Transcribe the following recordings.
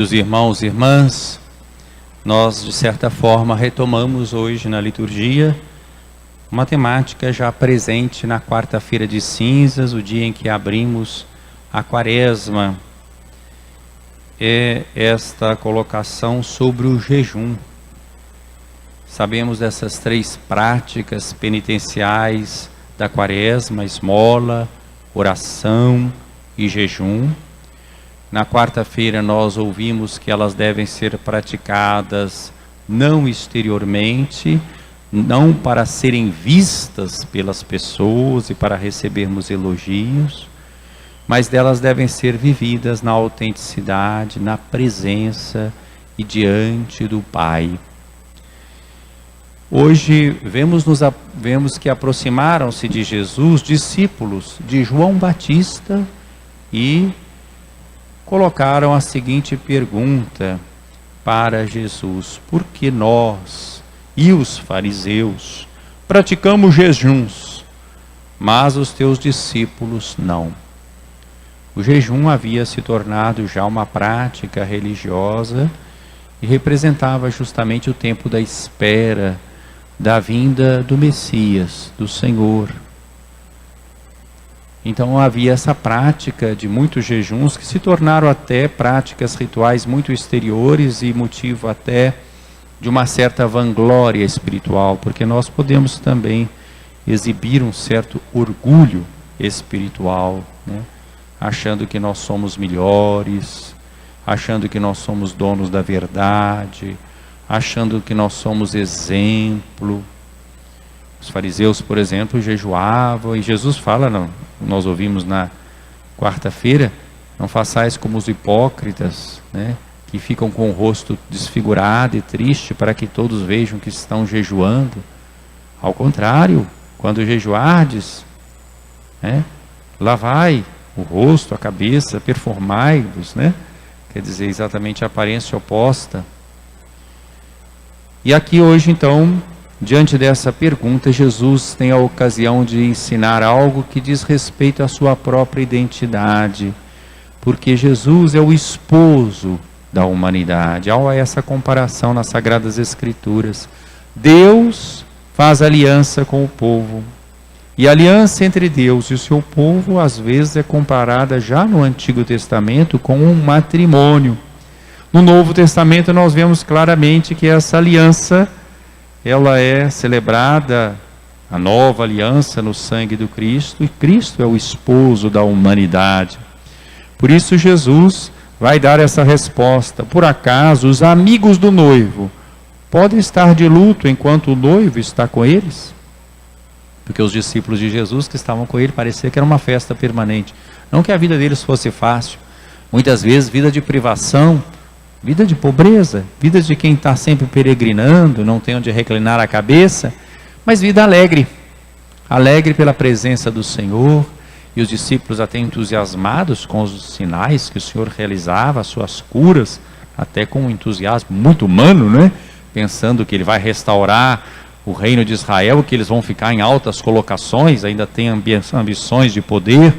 Os irmãos e irmãs, nós de certa forma retomamos hoje na liturgia uma temática já presente na quarta-feira de cinzas, o dia em que abrimos a quaresma. É esta colocação sobre o jejum. Sabemos dessas três práticas penitenciais da quaresma: esmola, oração e jejum. Na quarta-feira nós ouvimos que elas devem ser praticadas não exteriormente, não para serem vistas pelas pessoas e para recebermos elogios, mas delas devem ser vividas na autenticidade, na presença e diante do Pai. Hoje vemos que aproximaram-se de Jesus discípulos de João Batista e colocaram a seguinte pergunta para Jesus: por que nós e os fariseus praticamos jejuns, mas os teus discípulos não? O jejum havia se tornado já uma prática religiosa e representava justamente o tempo da espera da vinda do Messias, do Senhor. Então havia essa prática de muitos jejuns que se tornaram até práticas rituais muito exteriores e motivo até de uma certa vanglória espiritual, porque nós podemos também exibir um certo orgulho espiritual, né? Achando que nós somos melhores, achando que nós somos donos da verdade, achando que nós somos exemplo. Os fariseus, por exemplo, jejuavam, e Jesus fala, nós ouvimos na quarta-feira: não façais como os hipócritas, né, que ficam com o rosto desfigurado e triste para que todos vejam que estão jejuando. Ao contrário, quando jejuardes, né, lavai o rosto, a cabeça, perfumai-vos, né? Quer dizer, exatamente a aparência oposta. E aqui hoje, então, diante dessa pergunta, Jesus tem a ocasião de ensinar algo que diz respeito à sua própria identidade, porque Jesus é o esposo da humanidade. Há essa comparação nas Sagradas Escrituras. Deus faz aliança com o povo, e a aliança entre Deus e o seu povo às vezes é comparada já no Antigo Testamento com um matrimônio. No Novo Testamento nós vemos claramente que essa aliança ela é celebrada, a nova aliança, no sangue do Cristo, e Cristo é o esposo da humanidade. Por isso Jesus vai dar essa resposta: por acaso os amigos do noivo podem estar de luto enquanto o noivo está com eles? Porque os discípulos de Jesus que estavam com ele parecia que era uma festa permanente. Não que a vida deles fosse fácil, muitas vezes vida de privação, vida de pobreza, vida de quem está sempre peregrinando, não tem onde reclinar a cabeça, mas vida alegre, alegre pela presença do Senhor. E os discípulos até entusiasmados com os sinais que o Senhor realizava, as suas curas, até com um entusiasmo muito humano, né? Pensando que Ele vai restaurar o reino de Israel, que eles vão ficar em altas colocações, ainda têm ambições de poder,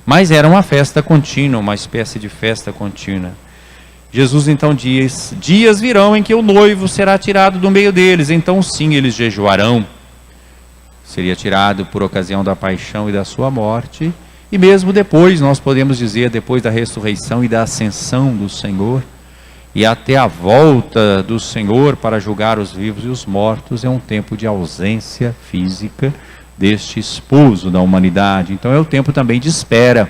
mas era uma festa contínua, uma espécie de festa contínua. Jesus então diz: dias virão em que o noivo será tirado do meio deles, então sim eles jejuarão. Seria tirado por ocasião da paixão e da sua morte, e mesmo depois, nós podemos dizer, depois da ressurreição e da ascensão do Senhor, e até a volta do Senhor para julgar os vivos e os mortos, é um tempo de ausência física deste esposo da humanidade. Então é o tempo também de espera.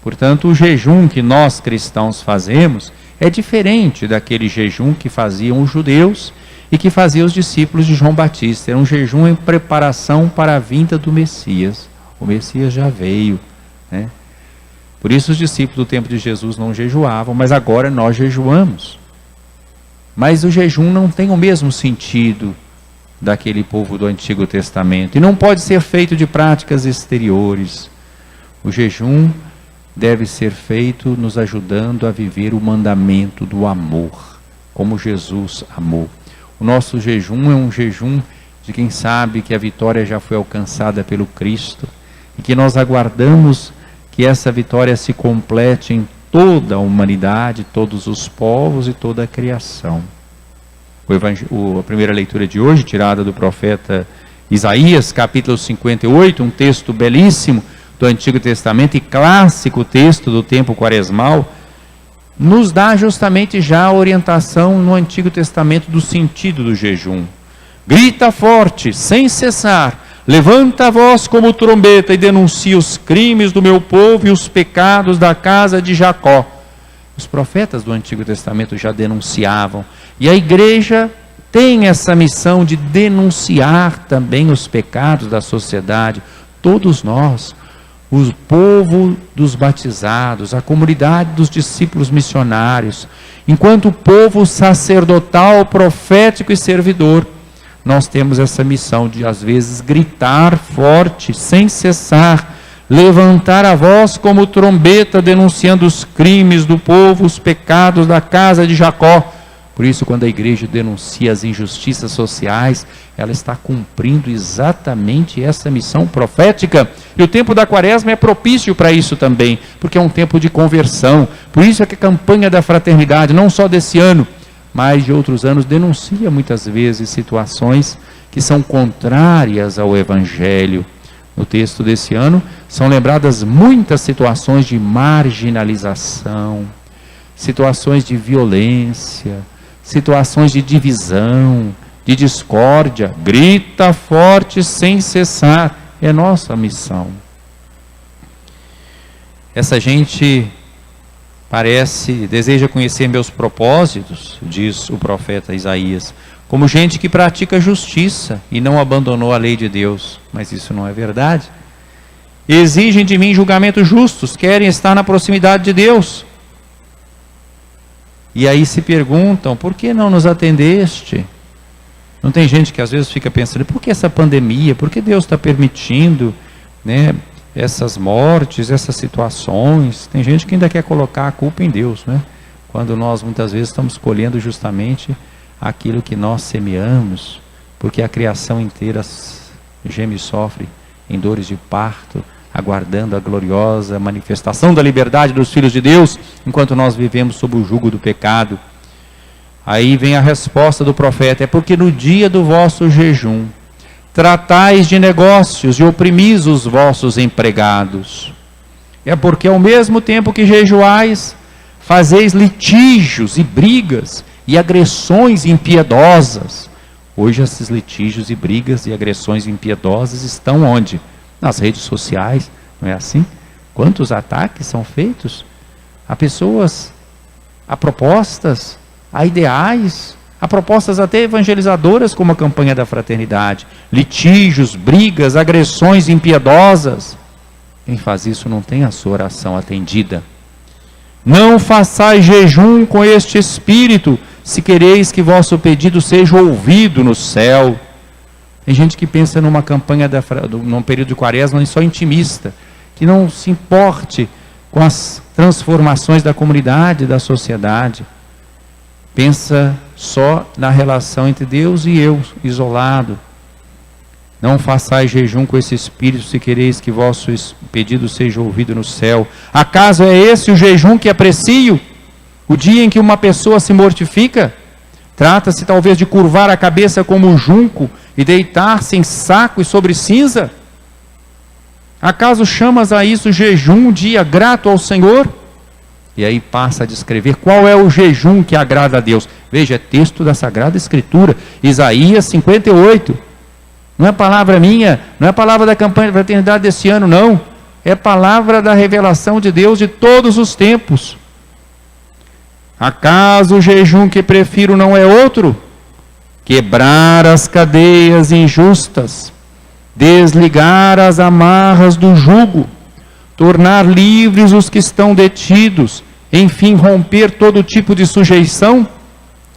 Portanto, o jejum que nós cristãos fazemos é diferente daquele jejum que faziam os judeus e que faziam os discípulos de João Batista. Era um jejum em preparação para a vinda do Messias. O Messias já veio, né? Por isso os discípulos do tempo de Jesus não jejuavam, mas agora nós jejuamos. Mas o jejum não tem o mesmo sentido daquele povo do Antigo Testamento, e não pode ser feito de práticas exteriores. O jejum deve ser feito nos ajudando a viver o mandamento do amor, como Jesus amou. O nosso jejum é um jejum de quem sabe que a vitória já foi alcançada pelo Cristo, e que nós aguardamos que essa vitória se complete em toda a humanidade, todos os povos e toda a criação. A primeira leitura de hoje, tirada do profeta Isaías, capítulo 58, um texto belíssimo do Antigo Testamento e clássico texto do tempo quaresmal, nos dá justamente já a orientação no Antigo Testamento do sentido do jejum. Grita forte, sem cessar, levanta a voz como trombeta e denuncia os crimes do meu povo e os pecados da casa de Jacó. Os profetas do Antigo Testamento já denunciavam, e a igreja tem essa missão de denunciar também os pecados da sociedade. Todos nós, o povo dos batizados, a comunidade dos discípulos missionários, enquanto povo sacerdotal, profético e servidor, nós temos essa missão de, às vezes, gritar forte, sem cessar, levantar a voz como trombeta, denunciando os crimes do povo, os pecados da casa de Jacó. Por isso, quando a igreja denuncia as injustiças sociais, ela está cumprindo exatamente essa missão profética. E o tempo da quaresma é propício para isso também, porque é um tempo de conversão. Por isso é que a campanha da fraternidade, não só desse ano, mas de outros anos, denuncia muitas vezes situações que são contrárias ao Evangelho. No texto desse ano, são lembradas muitas situações de marginalização, situações de violência, situações de divisão, de discórdia. Grita forte sem cessar, é nossa missão. Essa gente deseja conhecer meus propósitos, diz o profeta Isaías, como gente que pratica justiça e não abandonou a lei de Deus. Mas isso não é verdade. Exigem de mim julgamentos justos, querem estar na proximidade de Deus. E aí se perguntam, por que não nos atendeste? Não tem gente que às vezes fica pensando, por que essa pandemia? Por que Deus está permitindo, né, essas mortes, essas situações? Tem gente que ainda quer colocar a culpa em Deus, né? Quando nós muitas vezes estamos colhendo justamente aquilo que nós semeamos, porque a criação inteira geme e sofre em dores de parto, aguardando a gloriosa manifestação da liberdade dos filhos de Deus, enquanto nós vivemos sob o jugo do pecado. Aí vem a resposta do profeta: é porque no dia do vosso jejum tratais de negócios e oprimis os vossos empregados. É porque ao mesmo tempo que jejuais, fazeis litígios e brigas e agressões impiedosas. Hoje esses litígios e brigas e agressões impiedosas estão onde? Nas redes sociais, não é assim? Quantos ataques são feitos a pessoas, a propostas, a ideais, a propostas até evangelizadoras, como a campanha da fraternidade. Litígios, brigas, agressões impiedosas. Quem faz isso não tem a sua oração atendida. Não façais jejum com este espírito, se quereis que vosso pedido seja ouvido no céu. Tem gente que pensa numa campanha, num período de quaresma só intimista, que não se importe com as transformações da comunidade, da sociedade. Pensa só na relação entre Deus e eu, isolado. Não façais jejum com esse espírito, se quereis que vosso pedido seja ouvido no céu. Acaso é esse o jejum que aprecio? O dia em que uma pessoa se mortifica? Trata-se talvez de curvar a cabeça como um junco e deitar-se em saco e sobre cinza? Acaso chamas a isso jejum, um dia grato ao Senhor? E aí passa a descrever qual é o jejum que agrada a Deus. Veja, é texto da Sagrada Escritura, Isaías 58. Não é palavra minha, não é palavra da campanha de fraternidade desse ano, não. É palavra da revelação de Deus de todos os tempos. Acaso o jejum que prefiro não é outro? Quebrar as cadeias injustas, desligar as amarras do jugo, tornar livres os que estão detidos, enfim, romper todo tipo de sujeição,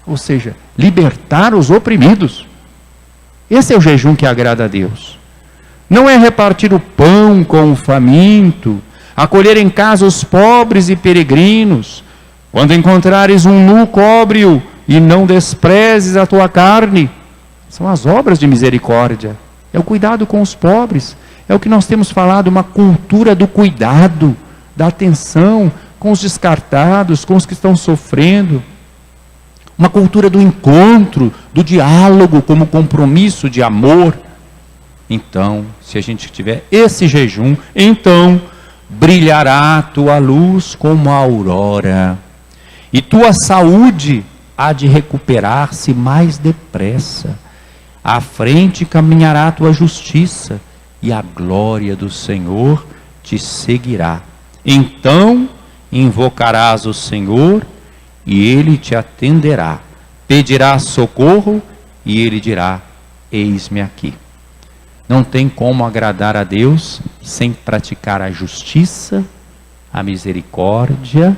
ou seja, libertar os oprimidos. Esse é o jejum que agrada a Deus. Não é repartir o pão com o faminto, acolher em casa os pobres e peregrinos. Quando encontrares um nu, cobre-o, e não desprezes a tua carne. São as obras de misericórdia. É o cuidado com os pobres. É o que nós temos falado, uma cultura do cuidado, da atenção, com os descartados, com os que estão sofrendo. Uma cultura do encontro, do diálogo como compromisso de amor. Então, se a gente tiver esse jejum, então brilhará a tua luz como a aurora, e tua saúde há de recuperar-se mais depressa. À frente caminhará a tua justiça, e a glória do Senhor te seguirá. Então invocarás o Senhor, e Ele te atenderá. Pedirás socorro, e Ele dirá: eis-me aqui. Não tem como agradar a Deus sem praticar a justiça, a misericórdia,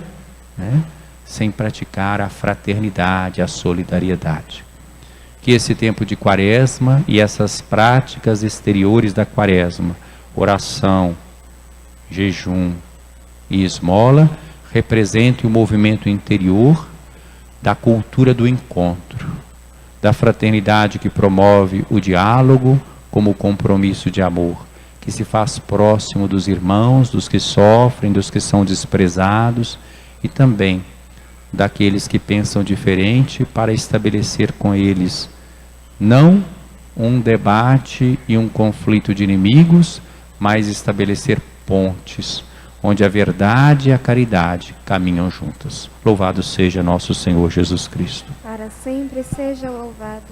né? Sem praticar a fraternidade, a solidariedade. Que esse tempo de quaresma e essas práticas exteriores da quaresma, oração, jejum e esmola, representem o movimento interior da cultura do encontro, da fraternidade que promove o diálogo como compromisso de amor, que se faz próximo dos irmãos, dos que sofrem, dos que são desprezados, e também daqueles que pensam diferente, para estabelecer com eles não um debate e um conflito de inimigos, mas estabelecer pontes, onde a verdade e a caridade caminham juntas. Louvado seja nosso Senhor Jesus Cristo. Para sempre seja louvado.